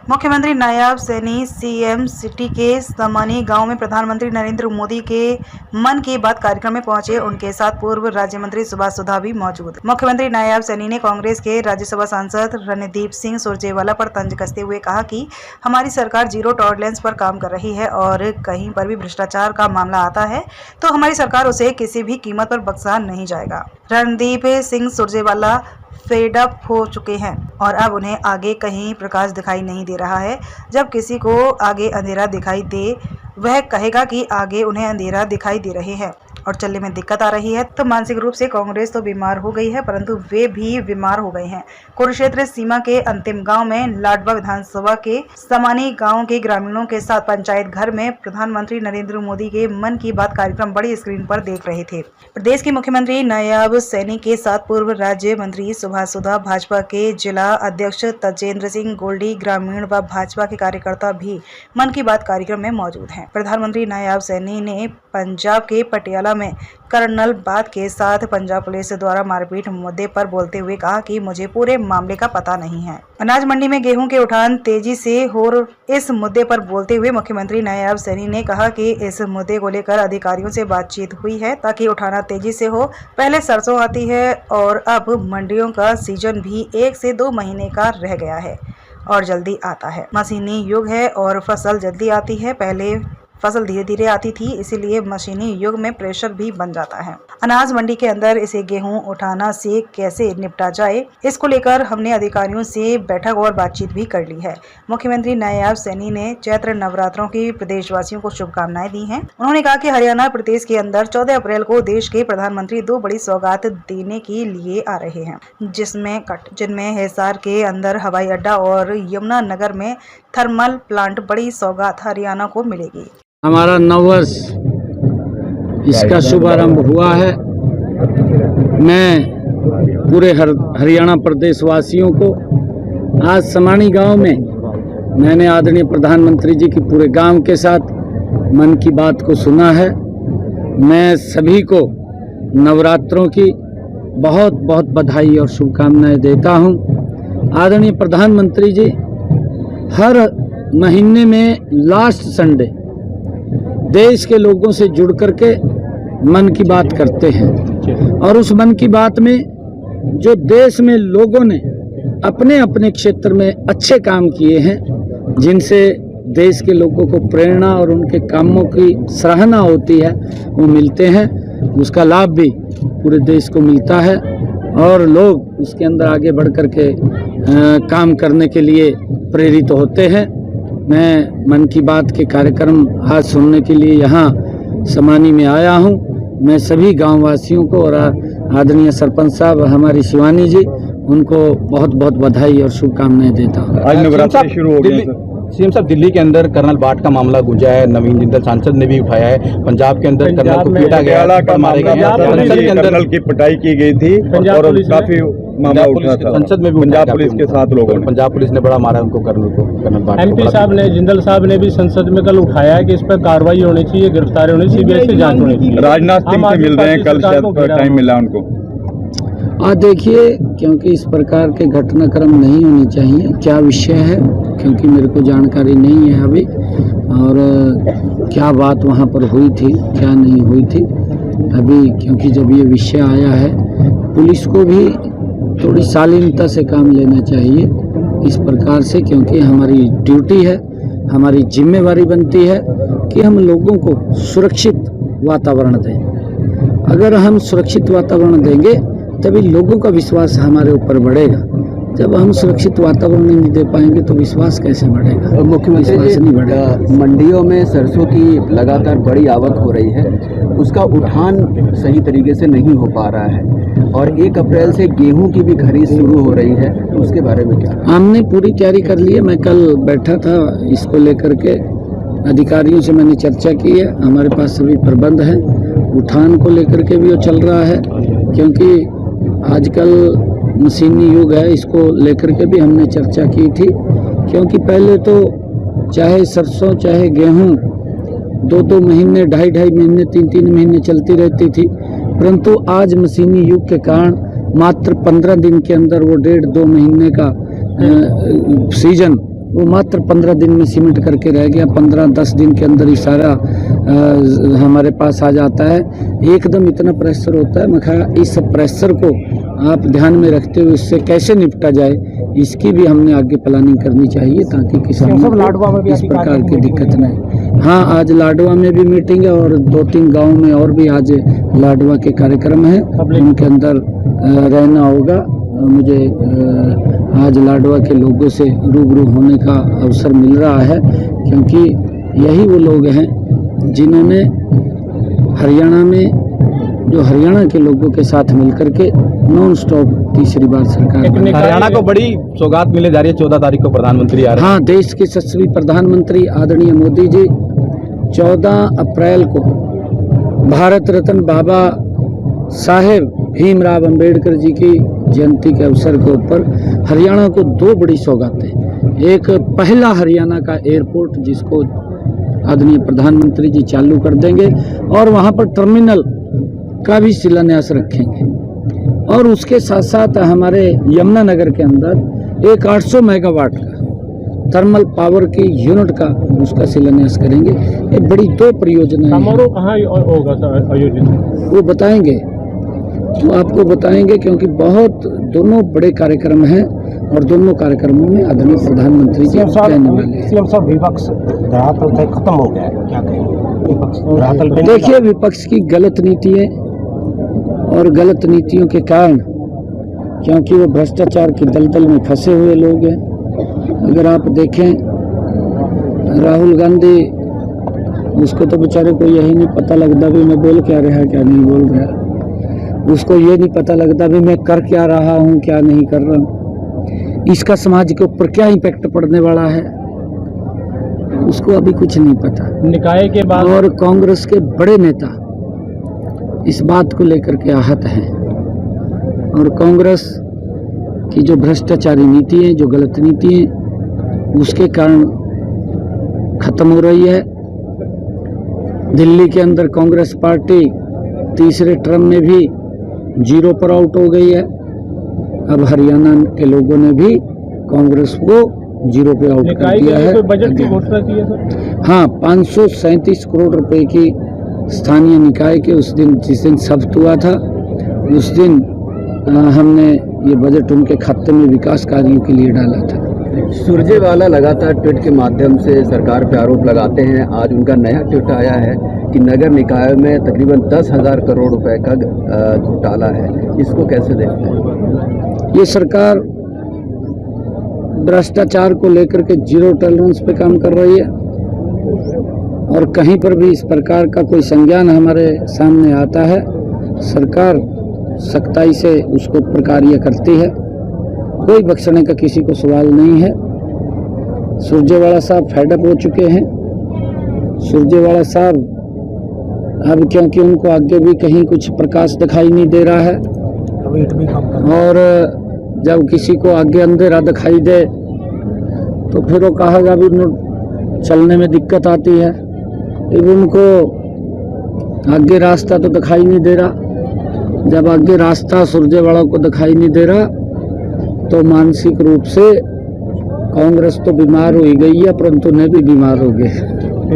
मुख्यमंत्री Nayab Saini CM city के समानी गांव में प्रधानमंत्री नरेंद्र मोदी के मन की बात कार्यक्रम में पहुंचे। उनके साथ पूर्व राज्य मंत्री सुभाष सुधा भी मौजूद। मुख्यमंत्री नायब सैनी ने कांग्रेस के राज्यसभा सांसद रणदीप सिंह सुरजेवाला पर तंज कसते हुए कहा कि हमारी सरकार जीरो टॉलरेंस पर काम कर रही है और कहीं पर भी भ्रष्टाचार का मामला आता है तो हमारी सरकार उसे किसी भी कीमत पर बख्शा नहीं जाएगा। रणदीप सिंह सुरजेवाला फेड अप हो चुके हैं और अब उन्हें आगे कहीं प्रकाश दिखाई नहीं दे रहा है। जब किसी को आगे अंधेरा दिखाई दे वह कहेगा कि आगे उन्हें अंधेरा दिखाई दे रहे हैं और चलने में दिक्कत आ रही है। तो मानसिक रूप से कांग्रेस तो बीमार हो गई है परंतु वे भी बीमार हो गए हैं। कुरुक्षेत्र सीमा के अंतिम गांव में लाडवा विधानसभा के समानी गांव के ग्रामीणों के साथ पंचायत घर में प्रधानमंत्री नरेंद्र मोदी के मन की बात कार्यक्रम बड़ी स्क्रीन पर देख रहे थे। प्रदेश के मुख्यमंत्री नायब सैनी के साथ पूर्व राज्य मंत्री सुभाष सुधा, भाजपा के जिला अध्यक्ष तजेंद्र सिंह गोल्डी, ग्रामीण व भाजपा के कार्यकर्ता भी मन की बात कार्यक्रम में मौजूद हैं। प्रधानमंत्री नायब सैनी ने पंजाब के पटियाला में कर्नल बात के साथ पंजाब पुलिस द्वारा मारपीट मुद्दे पर बोलते हुए कहा कि मुझे पूरे मामले का पता नहीं है। अनाज मंडी में गेहूं के उठान तेजी से हो, इस मुद्दे पर बोलते हुए मुख्यमंत्री नायब सैनी ने कहा कि इस मुद्दे को लेकर अधिकारियों से बातचीत हुई है ताकि उठाना तेजी से हो। पहले सरसों आती है और अब मंडियों का सीजन भी 1 से 2 महीने का रह गया है और जल्दी आता है। मशीनी युग है और फसल जल्दी आती है। पहले फसल धीरे धीरे आती थी, इसीलिए मशीनी युग में प्रेशर भी बन जाता है। अनाज मंडी के अंदर इसे गेहूं उठाना से कैसे निपटा जाए, इसको लेकर हमने अधिकारियों से बैठक और बातचीत भी कर ली है। मुख्यमंत्री नायब सैनी ने चैत्र नवरात्रों की प्रदेशवासियों को शुभकामनाएं दी हैं। उन्होंने कहा कि हरियाणा प्रदेश के अंदर 14 अप्रैल को देश के प्रधानमंत्री 2 बड़ी सौगात देने के लिए आ रहे हैं, जिनमें हिसार के अंदर हवाई अड्डा और यमुनानगर में थर्मल प्लांट बड़ी सौगात हरियाणा को मिलेगी। हमारा नववर्ष इसका शुभारंभ हुआ है। मैं पूरे हरियाणा प्रदेश वासियों को आज समानी गांव में मैंने आदरणीय प्रधानमंत्री जी की पूरे गांव के साथ मन की बात को सुना है। मैं सभी को नवरात्रों की बहुत बहुत बधाई और शुभकामनाएं देता हूं। आदरणीय प्रधानमंत्री जी हर महीने में लास्ट संडे देश के लोगों से जुड़ करके मन की बात करते हैं और उस मन की बात में जो देश में लोगों ने अपने अपने क्षेत्र में अच्छे काम किए हैं, जिनसे देश के लोगों को प्रेरणा और उनके कामों की सराहना होती है, वो मिलते हैं। उसका लाभ भी पूरे देश को मिलता है और लोग उसके अंदर आगे बढ़ करके काम करने के लिए प्रेरित होते हैं। मैं मन की बात के कार्यक्रम आज सुनने के लिए यहाँ समानी में आया हूँ। मैं सभी गांव वासियों को और आदरणीय सरपंच साहब हमारी शिवानी जी, उनको बहुत बहुत बधाई और शुभकामनाएं देता हूँ। आज नवरात्रि शुरू हो गए। सीएम साहब, दिल्ली के अंदर कर्नल बाट का मामला गूंजा है, नवीन जिंदल सांसद ने भी उठाया है। पंजाब के अंदर कर्नल को पीटा गया, मारे गए, संसद के अंदर कर्नल की पिटाई की गई थी और काफी मामला उठा था। संसद में भी पंजाब पुलिस के साथ लोगों ने, पंजाब पुलिस ने बड़ा मारा उनको, कर्नल बाट। एमपी साहब ने, जिंदल साहब ने भी संसद में कल उठाया कि इस पर कार्रवाई होनी चाहिए, गिरफ्तारी होनी चाहिए, सीबीआई से जांच होनी चाहिए। राजनाथ सिंह से मिल रहे हैं, कल शायद टाइम मिला उनको। देखिए, क्योंकि इस प्रकार के घटनाक्रम नहीं होने चाहिए। क्या विषय है, क्योंकि मेरे को जानकारी नहीं है अभी, और क्या बात वहाँ पर हुई थी, क्या नहीं हुई थी अभी, क्योंकि जब ये विषय आया है, पुलिस को भी थोड़ी शालीनता से काम लेना चाहिए इस प्रकार से, क्योंकि हमारी ड्यूटी है, हमारी जिम्मेवारी बनती है कि हम लोगों को सुरक्षित वातावरण दें। अगर हम सुरक्षित वातावरण देंगे तभी लोगों का विश्वास हमारे ऊपर बढ़ेगा। जब हम सुरक्षित वातावरण नहीं दे पाएंगे तो विश्वास कैसे बढ़ेगा? मुख्यमंत्री विश्वास नहीं बढ़ेगा। मंडियों में सरसों की लगातार बड़ी आवक हो रही है, उसका उठान सही तरीके से नहीं हो पा रहा है और 1 अप्रैल से गेहूं की भी खरीद शुरू हो रही है, उसके बारे में क्या? हमने पूरी तैयारी कर ली है। मैं कल बैठा था, इसको लेकर के अधिकारियों से मैंने चर्चा की है। हमारे पास सभी प्रबंध हैं, उठान को लेकर के भी वो चल रहा है, क्योंकि आजकल मशीनी युग है, इसको लेकर के भी हमने चर्चा की थी। क्योंकि पहले तो चाहे सरसों चाहे गेहूं 2-2 महीने, 2.5 महीने, 3-3 महीने चलती रहती थी, परंतु आज मशीनी युग के कारण मात्र 15 दिन के अंदर वो 1.5-2 महीने का सीजन वो मात्र 15 दिन में सीमेंट करके रह गया। 15-10 दिन के अंदर ही सारा हमारे पास आ जाता है। एकदम इतना प्रेशर होता है। मैं कहा इस प्रेशर को आप ध्यान में रखते हुए इससे कैसे निपटा जाए, इसकी भी हमने आगे प्लानिंग करनी चाहिए ताकि किसानों को इस प्रकार की दिक्कत नहीं। हाँ, आज लाडवा में भी मीटिंग है और 2-3 गाँव में और भी आज लाडवा के कार्यक्रम है, उनके अंदर रहना होगा। मुझे आज लाडवा के लोगों से रूबरू होने का अवसर मिल रहा है, क्योंकि यही वो लोग हैं जिन्होंने हरियाणा में जो हरियाणा के लोगों के साथ मिलकर के नॉन स्टॉप तीसरी बार सरकार हरियाणा को बड़ी सौगात मिलने जा रही है। 14 तारीख को प्रधानमंत्री आ रहे हैं। हाँ, देश के यशस्वी प्रधानमंत्री आदरणीय मोदी जी 14 अप्रैल को भारत रत्न बाबा साहेब भीमराव अंबेडकर जी की जयंती के अवसर के ऊपर हरियाणा को 2 बड़ी सौगातें। एक पहला हरियाणा का एयरपोर्ट जिसको आदरणीय प्रधानमंत्री जी चालू कर देंगे और वहाँ पर टर्मिनल का भी शिलान्यास रखेंगे, और उसके साथ साथ हमारे यमुनानगर के अंदर एक 800 मेगावाट का थर्मल पावर की यूनिट का उसका शिलान्यास करेंगे। ये बड़ी 2 परियोजनाएं। समारोह कहाँ होगा सर आयोजित? वो बताएंगे, वो आपको बताएंगे, क्योंकि बहुत दोनों बड़े कार्यक्रम हैं और दोनों कार्यक्रमों में आदरणीय प्रधानमंत्री जी रहने वाले हैं। सीएम साहब, विपक्ष धरातल तक खत्म हो गया है, क्या कहेंगे? विपक्ष धरातल पे देखिए, विपक्ष की गलत नीति है और गलत नीतियों के कारण, क्योंकि वो भ्रष्टाचार की दलदल में फंसे हुए लोग हैं। अगर आप देखें राहुल गांधी, उसको तो बेचारे को यही नहीं पता लगता भी मैं बोल क्या रहा क्या नहीं बोल रहा। उसको ये नहीं पता लगता भी मैं कर क्या रहा हूँ क्या नहीं कर रहा हूँ, इसका समाज के ऊपर क्या इम्पैक्ट पड़ने वाला है, उसको अभी कुछ नहीं पता। निकाय के बाद और कांग्रेस के बड़े नेता इस बात को लेकर के आहत हैं, और कांग्रेस की जो भ्रष्टाचारी नीति है, जो गलत नीति है, उसके कारण खत्म हो रही है। दिल्ली के अंदर कांग्रेस पार्टी तीसरे टर्म में भी 0 पर आउट हो गई है। अब हरियाणा के लोगों ने भी कांग्रेस को 0 पे आउट कर दिया है। बजट की घोषणा की है सर? हाँ, 537 करोड़ रुपए की स्थानीय निकाय के उस दिन, जिस दिन शब्द हुआ था, उस दिन हमने ये बजट उनके खाते में विकास कार्यों के लिए डाला था। सुरजेवाला लगातार ट्वीट के माध्यम से सरकार पर आरोप लगाते हैं। आज उनका नया ट्वीट आया है कि नगर निकाय में तकरीबन 10,000 करोड़ रुपए का घोटाला है। इसको कैसे देखते हैं? ये सरकार भ्रष्टाचार को लेकर के 0 टॉलरेंस पे काम कर रही है, और कहीं पर भी इस प्रकार का कोई संज्ञान हमारे सामने आता है, सरकार सख्ताई से उसको प्रकार्य करती है। कोई बख्शने का किसी को सवाल नहीं है। सुरजेवाला साहब फेडअप हो चुके हैं। सुरजेवाला साहब अब, क्योंकि उनको आगे भी कहीं कुछ प्रकाश दिखाई नहीं दे रहा है, और जब किसी को आगे अंधेरा दिखाई दे तो फिर वो कहेगा भी चलने में दिक्कत आती है। अब उनको आगे रास्ता तो दिखाई नहीं दे रहा। जब आगे रास्ता सुरजेवाला को दिखाई नहीं दे रहा तो मानसिक रूप से कांग्रेस तो बीमार हो ही गई है, परंतु उन्हें भी बीमार हो गए।